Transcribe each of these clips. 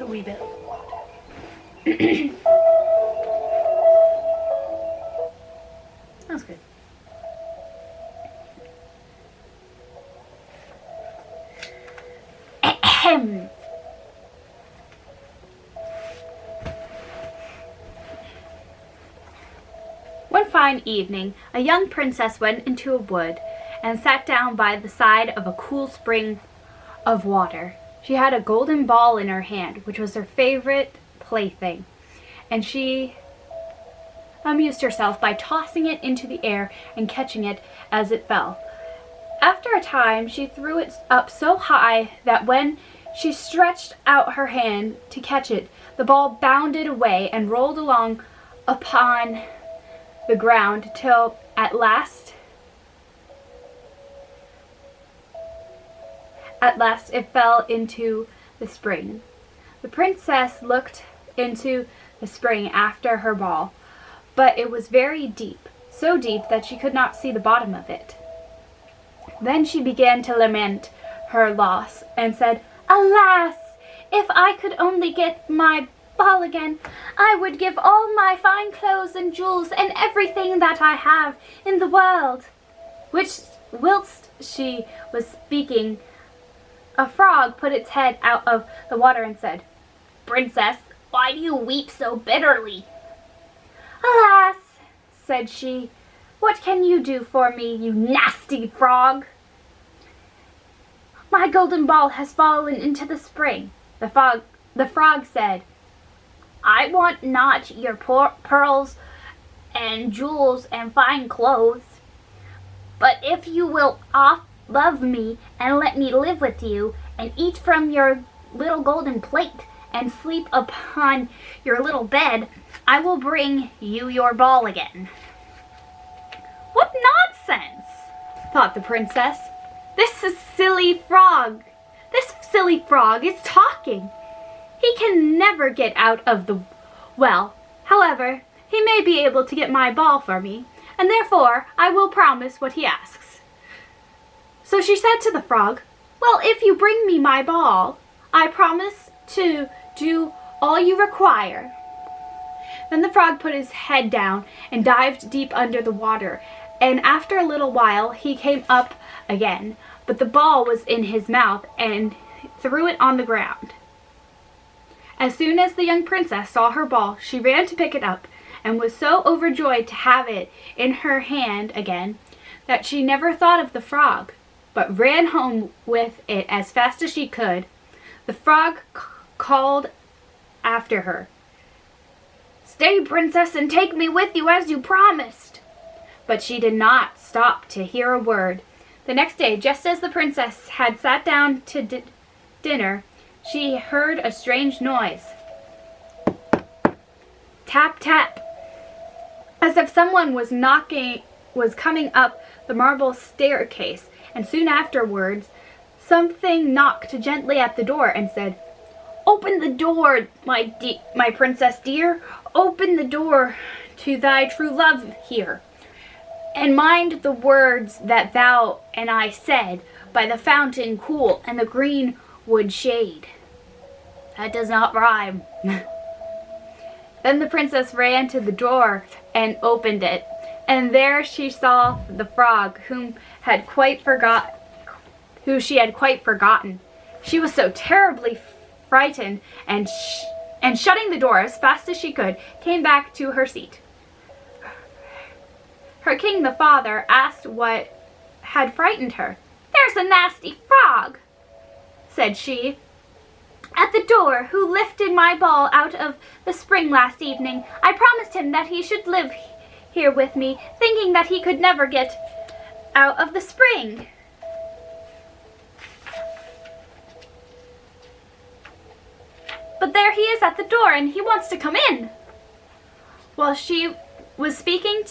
a wee bit. That's good. Ahem. One fine evening, a young princess went into a wood and sat down by the side of a cool spring of water. She had a golden ball in her hand, which was her favorite plaything, and she amused herself by tossing it into the air and catching it as it fell. After a time, she threw it up so high that when she stretched out her hand to catch it, the ball bounded away and rolled along upon the ground till at last it fell into the spring. The princess looked into the spring after her ball, but it was very deep, so deep that she could not see the bottom of it. Then she began to lament her loss and said, "Alas, if I could only get my ball again, I would give all my fine clothes and jewels and everything that I have in the world." Whilst she was speaking, a frog put its head out of the water and said, "Princess, why do you weep so bitterly?" "Alas," said she, "what can you do for me, you nasty frog?" "My golden ball has fallen into the spring." The frog said, "I want not your pearls and jewels and fine clothes, but if you will love me and let me live with you and eat from your little golden plate and sleep upon your little bed, I will bring you your ball again." "What nonsense!" thought the princess. This silly frog is talking. He can never get out of the well. However, he may be able to get my ball for me, and therefore I will promise what he asks. So she said to the frog, "Well, if you bring me my ball, I promise to do all you require." Then the frog put his head down and dived deep under the water, and after a little while he came up again, but the ball was in his mouth and threw it on the ground. As soon as the young princess saw her ball, she ran to pick it up and was so overjoyed to have it in her hand again that she never thought of the frog, but ran home with it as fast as she could. The frog called after her, "Stay, princess, and take me with you as you promised." But she did not stop to hear a word. The next day, just as the princess had sat down to dinner, she heard a strange noise. Tap, tap, as if someone was coming up the marble staircase, and soon afterwards something knocked gently at the door and said, "Open the door, my princess dear, open the door to thy true love here, and mind the words that thou and I said by the fountain cool and the greenwood shade." That does not rhyme. Then the princess ran to the door and opened it, and there she saw the frog whom she had quite forgotten. She was so terribly frightened, and shutting the door as fast as she could, came back to her seat. Her king, the father, asked what had frightened her. "There's a nasty frog," said she, "at the door, who lifted my ball out of the spring last evening. I promised him that he should live here with me, thinking that he could never get out of the spring. But there he is at the door, and he wants to come in." While she was speaking,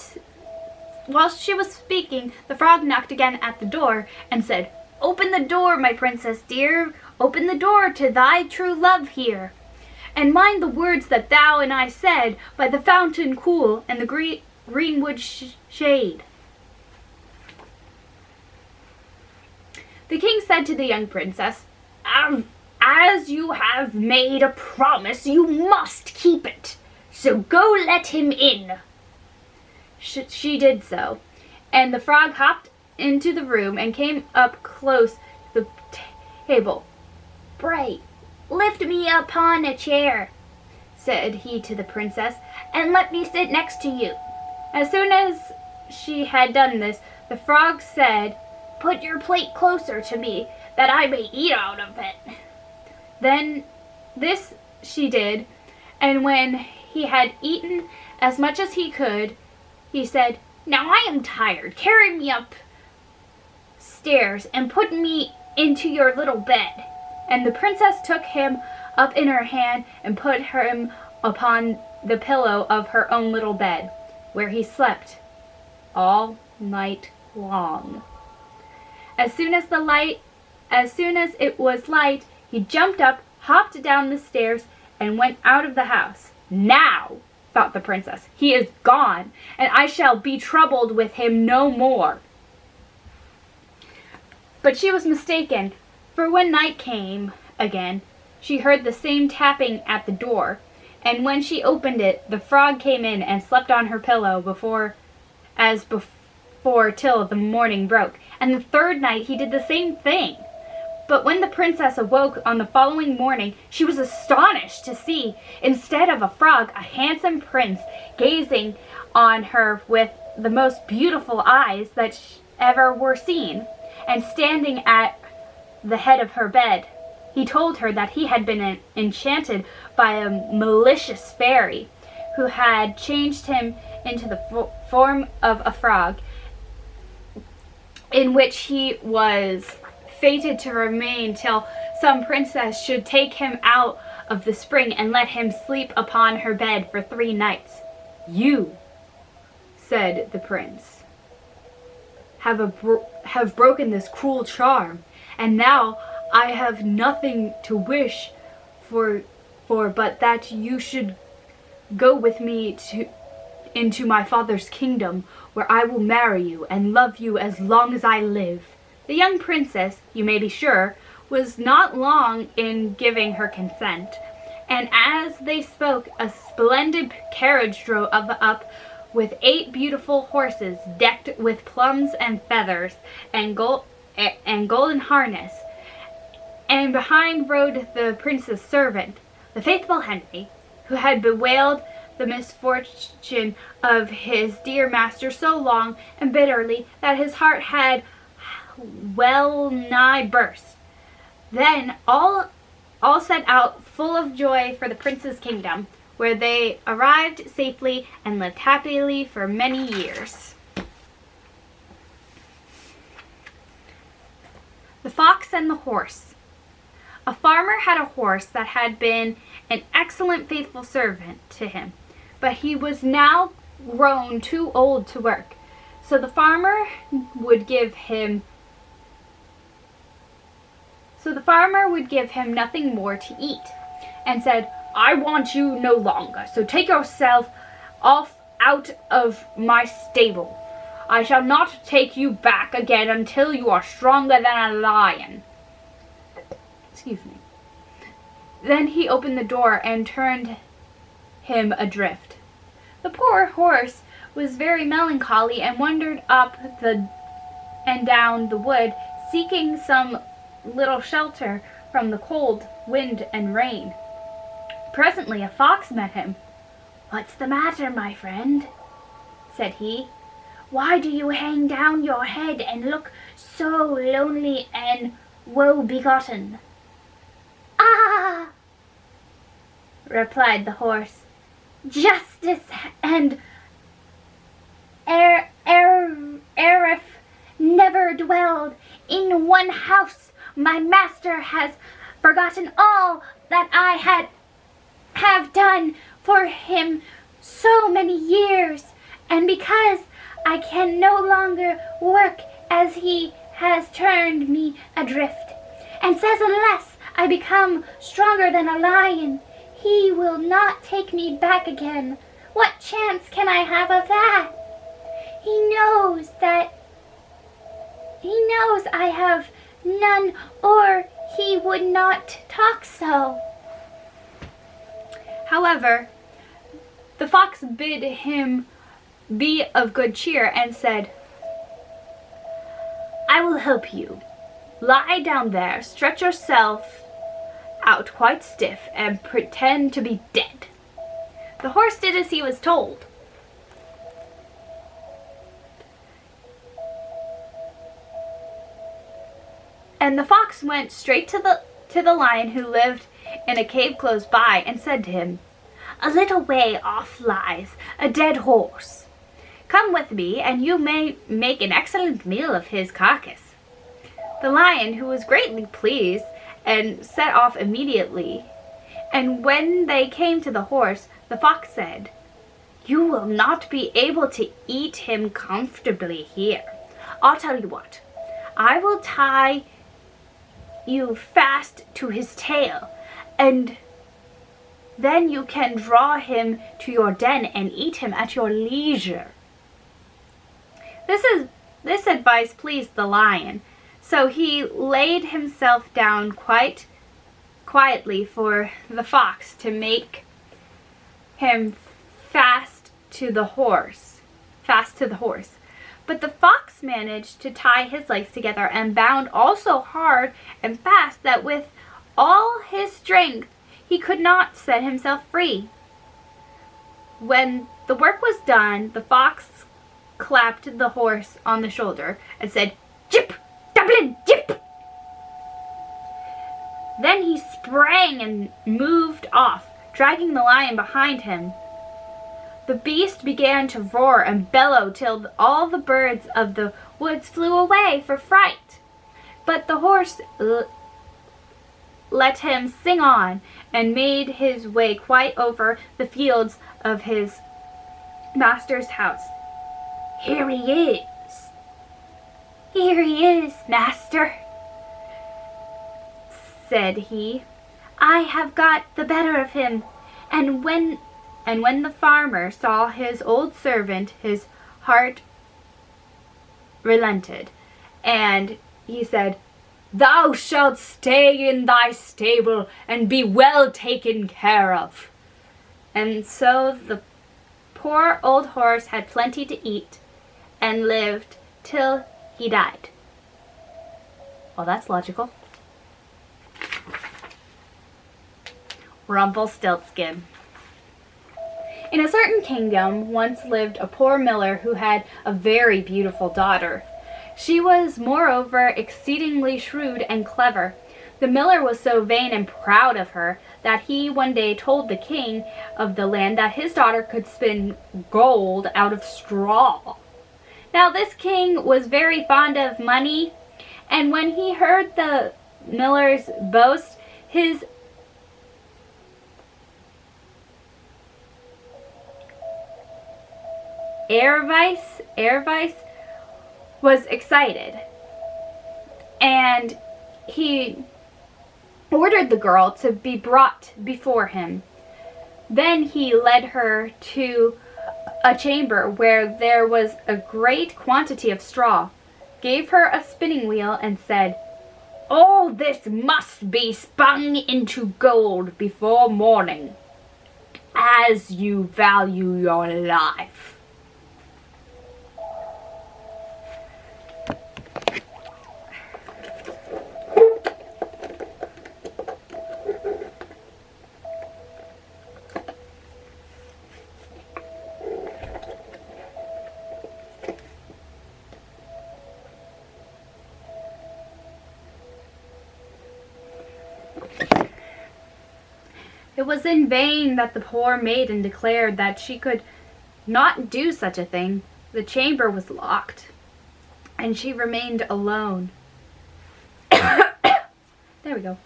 the frog knocked again at the door and said, "Open the door, my princess dear, open the door to thy true love here, and mind the words that thou and I said by the fountain cool and the greenwood shade." The king said to the young princess, As you have made a promise, you must keep it. So go let him in. She did so, and the frog hopped into the room and came up close to the table. "Pray, lift me upon a chair," said he to the princess, "and let me sit next to you." As soon as she had done this, the frog said, "Put your plate closer to me, that I may eat out of it." Then this she did, and when he had eaten as much as he could, he said, "Now I am tired. Carry me up stairs and put me into your little bed." And the princess took him up in her hand and put him upon the pillow of her own little bed, where he slept all night long. As soon as it was light, he jumped up, hopped down the stairs, and went out of the house. "Now," thought the princess, "he is gone, and I shall be troubled with him no more." But she was mistaken, for when night came again, she heard the same tapping at the door, and when she opened it, the frog came in and slept on her pillow before till the morning broke. And the third night he did the same thing. But when the princess awoke on the following morning, she was astonished to see, instead of a frog, a handsome prince gazing on her with the most beautiful eyes that ever were seen, and standing at the head of her bed. He told her that he had been enchanted by a malicious fairy who had changed him into the form of a frog, in which he was fated to remain till some princess should take him out of the spring and let him sleep upon her bed for 3 nights. "You," said the prince, have broken this cruel charm, and now I have nothing to wish for but that you should go with me into my father's kingdom, where I will marry you and love you as long as I live." The young princess, you may be sure, was not long in giving her consent, and as they spoke, a splendid carriage drove up with 8 beautiful horses decked with plumes and feathers and golden harness, and behind rode the prince's servant, the faithful Henry, who had bewailed the misfortune of his dear master so long and bitterly that his heart had well nigh burst. Then all set out full of joy for the prince's kingdom, where they arrived safely and lived happily for many years. The Fox and the Horse. A farmer had a horse that had been an excellent faithful servant to him, but he was now grown too old to work. So the farmer would give him nothing more to eat, and said, "I want you no longer, so take yourself off out of my stable. I shall not take you back again until you are stronger than a lion." Excuse me. Then he opened the door and turned him adrift. The poor horse was very melancholy and wandered up and down the wood, seeking some little shelter from the cold, wind, and rain. Presently a fox met him. "What's the matter, my friend?" said he. "Why do you hang down your head and look so lonely and woe-begotten?" "Ah!" replied the horse, "justice and Erif never dwelled in one house. My master has forgotten all that I have done for him so many years, and because I can no longer work as he has turned me adrift, and says unless I become stronger than a lion, he will not take me back again. What chance can I have of that? He knows I have none, or he would not talk so. However, the fox bid him be of good cheer and said, I will help you. Lie down there, stretch yourself out quite stiff, and pretend to be dead. The horse did as he was told. And the fox went straight to the lion who lived in a cave close by and said to him, A little way off lies a dead horse. Come with me, and you may make an excellent meal of his carcass. The lion, who was greatly pleased, and set off immediately. And when they came to the horse, the fox said, You will not be able to eat him comfortably here. I'll tell you what, I will tie you fast to his tail, and then you can draw him to your den and eat him at your leisure. This advice pleased the lion, so he laid himself down quite quietly for the fox to make him fast to the horse. But the fox managed to tie his legs together and bound all so hard and fast that with all his strength he could not set himself free. When the work was done, the fox clapped the horse on the shoulder and said, Jip, Dublin, jip! Then he sprang and moved off, dragging the lion behind him. The beast began to roar and bellow till all the birds of the woods flew away for fright. But the horse let him sing on and made his way quite over the fields of his master's house. Here he is, master, said he. I have got the better of him. And when the farmer saw his old servant, his heart relented, and he said, Thou shalt stay in thy stable and be well taken care of. And so the poor old horse had plenty to eat and lived till he died. Well, that's logical. Rumpelstiltskin. In a certain kingdom once lived a poor miller who had a very beautiful daughter. She was, moreover, exceedingly shrewd and clever. The miller was so vain and proud of her that he one day told the king of the land that his daughter could spin gold out of straw. Now this king was very fond of money, and when he heard the miller's boast, his Ervice was excited, and he ordered the girl to be brought before him. Then he led her to a chamber where there was a great quantity of straw, gave her a spinning wheel, and said, All this must be spun into gold before morning, as you value your life. It was in vain that the poor maiden declared that she could not do such a thing. The chamber was locked, and she remained alone. There we go.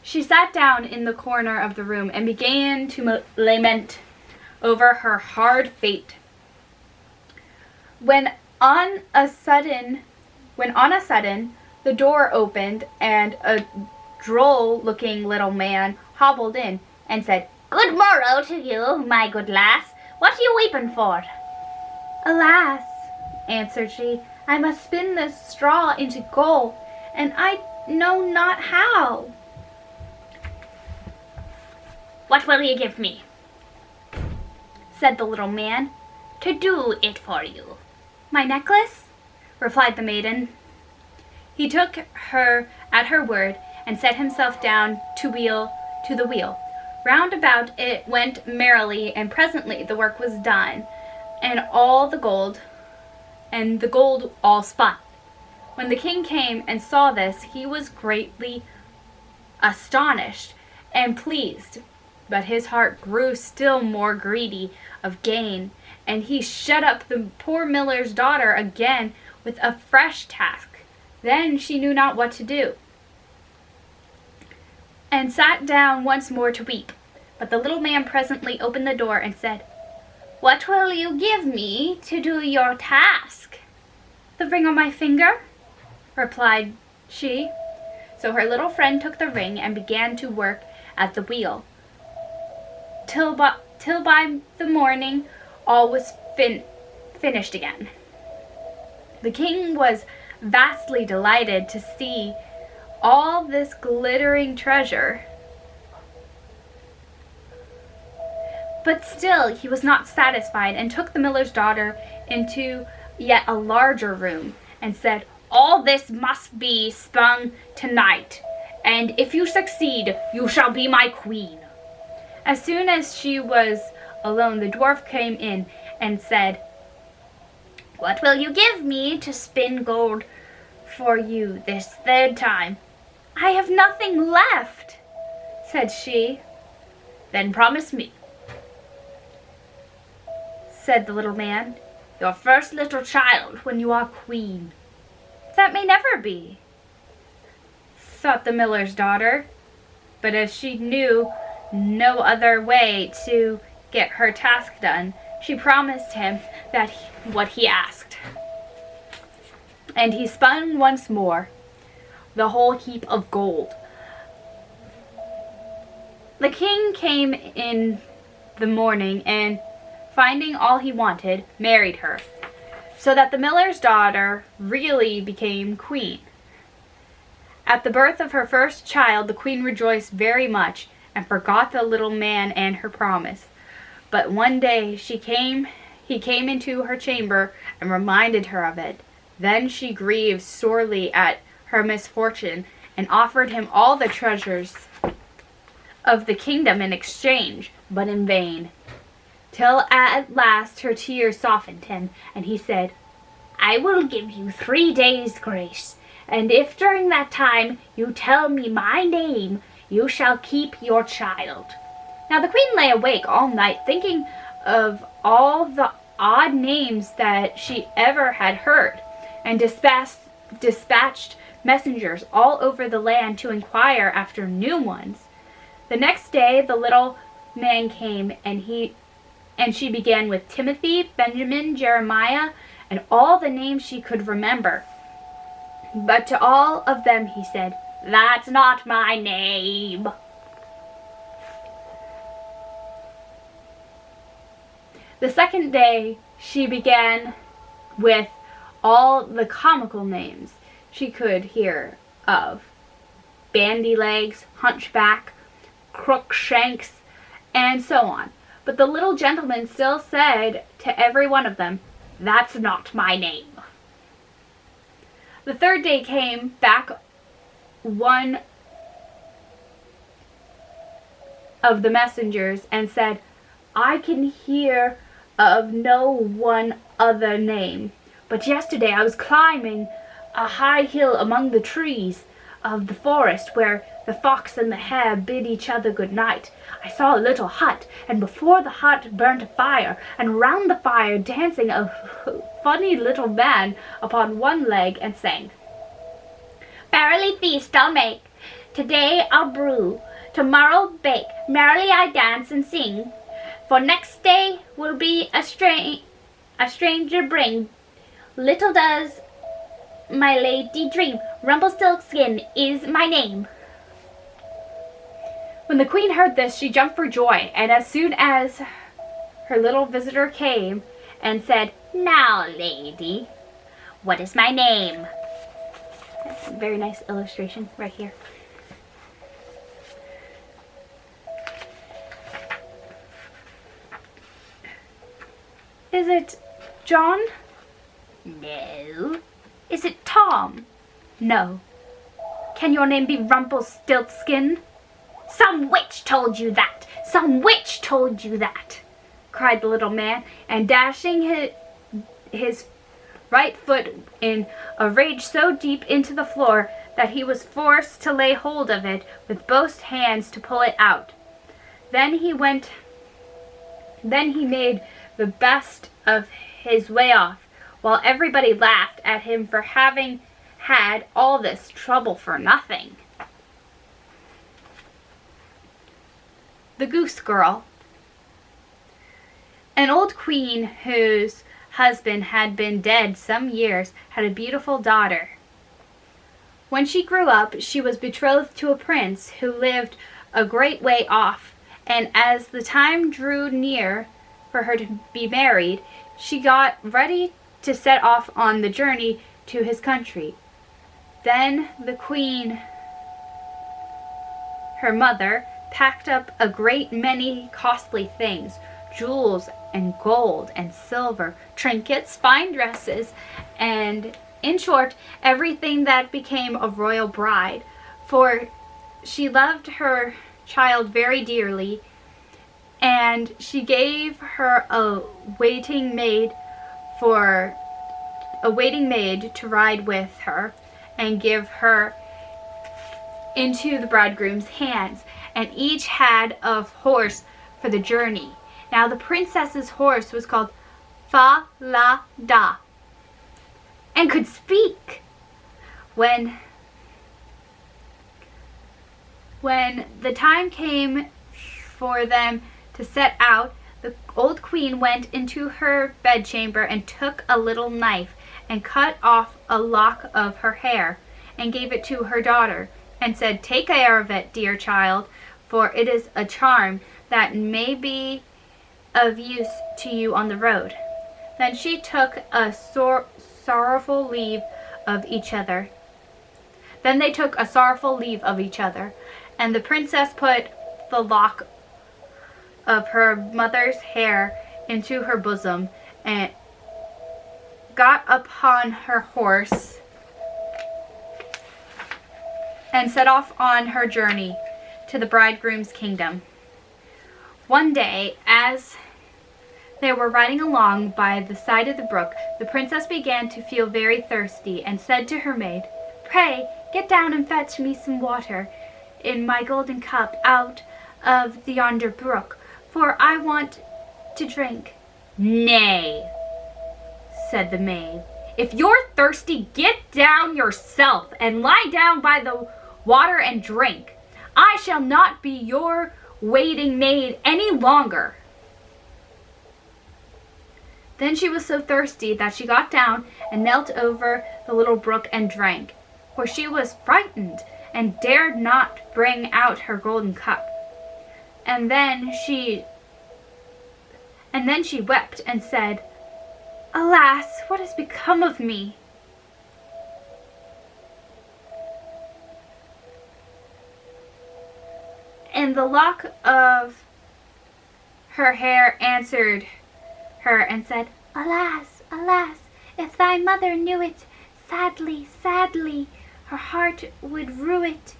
She sat down in the corner of the room and began to lament over her hard fate. When on a sudden, the door opened and a droll-looking little man hobbled in and said, Good morrow to you, my good lass. What are you weeping for? Alas, answered she. "I must spin this straw into gold, and I know not how." "What will you give me," said the little man, "to do it for you?" "My necklace," replied the maiden. He took her at her word and set himself down to the wheel. Round about it went merrily, and presently the work was done, and the gold all spun. When the king came and saw this, he was greatly astonished and pleased, but his heart grew still more greedy of gain, and he shut up the poor miller's daughter again with a fresh task. Then she knew not what to do, and sat down once more to weep. But the little man presently opened the door and said, "What will you give me to do your task?" "The ring on my finger," replied she. So her little friend took the ring and began to work at the wheel, till by the morning all was finished again. The king was vastly delighted to see all this glittering treasure, but still he was not satisfied, and took the miller's daughter into yet a larger room and said, "All this must be spun tonight, and if you succeed, you shall be my queen." As soon as she was alone, the dwarf came in and said, "What will you give me to spin gold for you this third time?" "I have nothing left," said she. "Then promise me," said the little man, "your first little child when you are queen." "That may never be," thought the miller's daughter, but as she knew no other way to get her task done, she promised him what he asked. And he spun once more the whole heap of gold. The king came in the morning, and finding all he wanted, married her, so that the miller's daughter really became queen. At the birth of her first child, the queen rejoiced very much and forgot the little man and her promise. But one day he came into her chamber and reminded her of it. Then she grieved sorely at her misfortune and offered him all the treasures of the kingdom in exchange, but in vain, till at last her tears softened him, and he said, "I will give you 3 days' grace, and if during that time you tell me my name, you shall keep your child." Now the queen lay awake all night thinking of all the odd names that she ever had heard, and dispatched messengers all over the land to inquire after new ones. The next day the little man came, and she began with Timothy, Benjamin, Jeremiah, and all the names she could remember. But to all of them he said, "That's not my name." The second day she began with all the comical names she could hear of: Bandy Legs, Hunchback, Crookshanks, and so on. But the little gentleman still said to every one of them, "That's not my name." The third day came back one of the messengers and said, "I can hear of no one other name, but yesterday I was climbing a high hill among the trees of the forest where the fox and the hare bid each other good night. I saw a little hut, and before the hut burnt a fire, and round the fire dancing a funny little man upon one leg, and sang, 'Merrily feast I'll make, today I'll brew, tomorrow bake, merrily I dance and sing, for next day will be a stranger bring. Little does my lady dream, Rumpelstiltskin is my name.'" When the queen heard this, she jumped for joy, and as soon as her little visitor came and said, Now, lady, what is my name? Very nice illustration right here. Is it John? No. Is it Tom? No. Can your name be Rumpelstiltskin? Some witch told you that! Some witch told you that! Cried the little man, and dashing his right foot in a rage so deep into the floor that he was forced to lay hold of it with both hands to pull it out. Then he made the best of his way off, while everybody laughed at him for having had all this trouble for nothing. The Goose Girl. An old queen whose husband had been dead some years had a beautiful daughter. When she grew up, she was betrothed to a prince who lived a great way off, and as the time drew near for her to be married, she got ready to set off on the journey to his country. Then the queen, her mother, packed up a great many costly things, jewels and gold and silver, trinkets, fine dresses, and in short, everything that became a royal bride, for she loved her child very dearly, and she gave her a waiting maid to ride with her and give her into the bridegroom's hands, and each had a horse for the journey. Now the princess's horse was called Fa-la-da and could speak. When the time came for them to set out, the old queen went into her bedchamber and took a little knife and cut off a lock of her hair and gave it to her daughter and said, "Take care of it, dear child, for it is a charm that may be of use to you on the road." Then she took a sorrowful leave of each other. Then they took a sorrowful leave of each other, and the princess put the lock of her mother's hair into her bosom and got upon her horse and set off on her journey to the bridegroom's kingdom. One day, as they were riding along by the side of the brook, the princess began to feel very thirsty and said to her maid, "Pray, get down and fetch me some water in my golden cup out of the yonder brook, for I want to drink." "Nay," said the maid, "if you're thirsty, get down yourself and lie down by the water and drink. I shall not be your waiting maid any longer." Then she was so thirsty that she got down and knelt over the little brook and drank, for she was frightened and dared not bring out her golden cup. And then she wept and said, "Alas, what has become of me?" And the lock of her hair answered her and said, "Alas, alas, if thy mother knew it, sadly, sadly, her heart would rue it."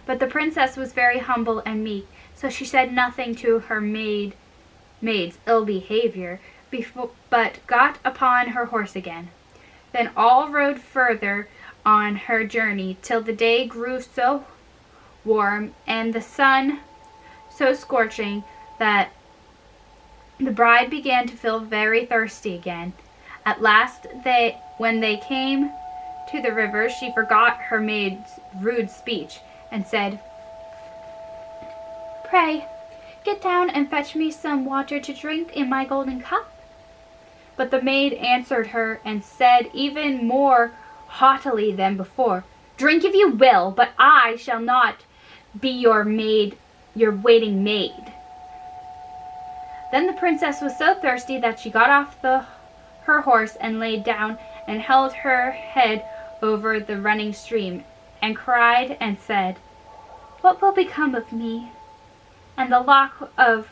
But the princess was very humble and meek, so she said nothing to her maid's ill behavior, but got upon her horse again. Then all rode further on her journey till the day grew so warm and the sun so scorching that the bride began to feel very thirsty again. At last, when they came to the river, she forgot her maid's rude speech and said, "Pray, get down and fetch me some water to drink in my golden cup." But the maid answered her and said even more haughtily than before, "Drink if you will, but I shall not be your waiting maid." Then the princess was so thirsty that she got off her her horse and lay down and held her head over the running stream and cried and said, "What will become of me?" And the lock of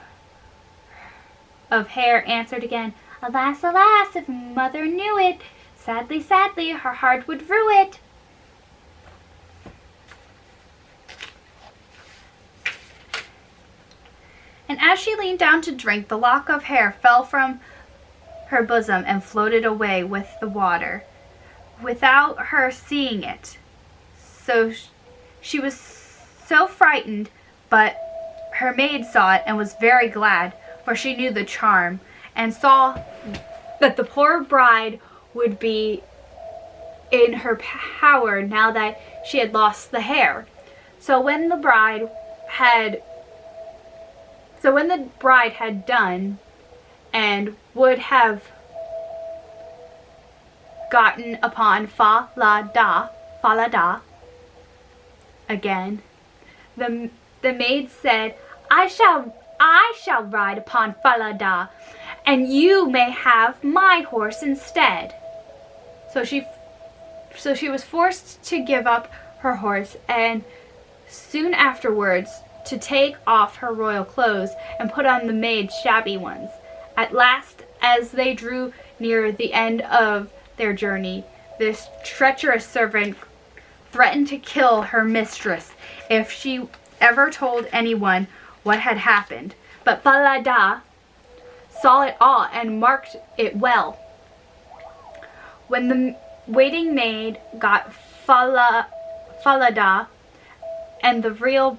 hair answered again, "Alas, alas, if mother knew it, sadly, sadly, her heart would rue it." And as she leaned down to drink, the lock of hair fell from her bosom and floated away with the water, without her seeing it. So she was so frightened, but her maid saw it and was very glad, for she knew the charm, and saw that the poor bride would be in her power now that she had lost the hair. So when the bride had done and would have gotten upon Falada again, the maid said, I shall ride upon Falada, and you may have my horse instead." So she was forced to give up her horse, and soon afterwards to take off her royal clothes and put on the maid's shabby ones. At last, as they drew near the end of their journey, this treacherous servant threatened to kill her mistress if she ever told anyone what had happened. But Falada saw it all and marked it well. When the waiting maid got Falada and the real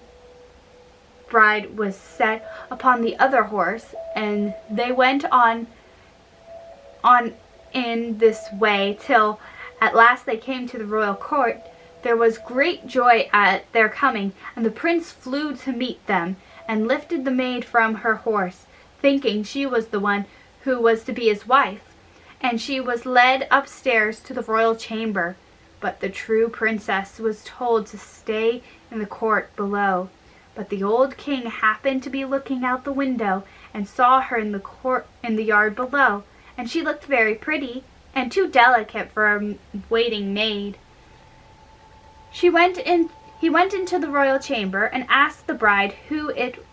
bride was set upon the other horse, and they went on in this way till at last they came to the royal court, there was great joy at their coming, and the prince flew to meet them and lifted the maid from her horse, thinking she was the one who was to be his wife. And she was led upstairs to the royal chamber, but the true princess was told to stay in the court below. But the old king happened to be looking out the window and saw her in the yard below, and she looked very pretty and too delicate for a waiting maid. He went into the royal chamber and asked the bride who it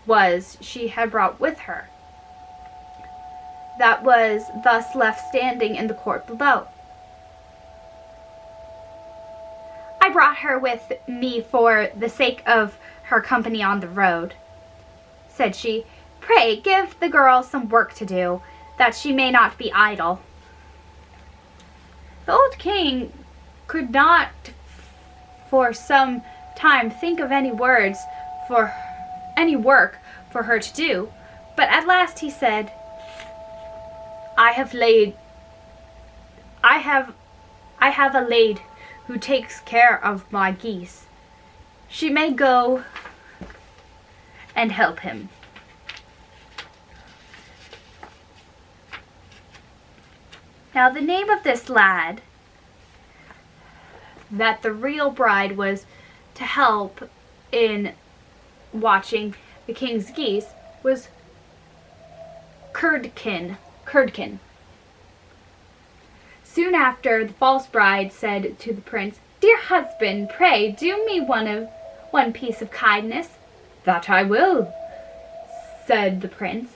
was she had brought with her, that was thus left standing in the court below. "I brought her with me for the sake of her company on the road," said she. "Pray give the girl some work to do, that she may not be idle." The old king could not for some time think of any work for her to do, but at last he said, I have a maid who takes care of my geese. She may go and help him." Now the name of this lad that the real bride was to help in watching the king's geese was Curdken. Soon after, the false bride said to the prince, "Dear husband, pray do me one piece of kindness." "That I will," said the prince.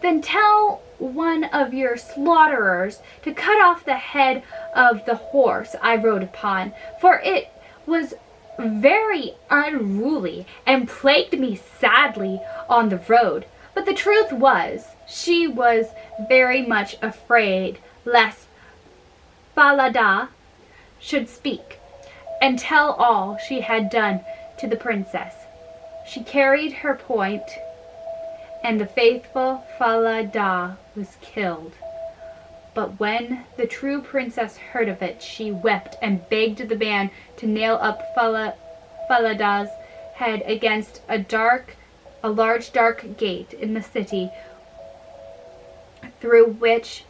"Then tell one of your slaughterers to cut off the head of the horse I rode upon, for it was very unruly and plagued me sadly on the road." But the truth was, she was very much afraid lest Falada should speak and tell all she had done to the princess. She carried her point, and the faithful Falada was killed. But when the true princess heard of it, she wept and begged the man to nail up Falada's head against a large dark gate in the city, through which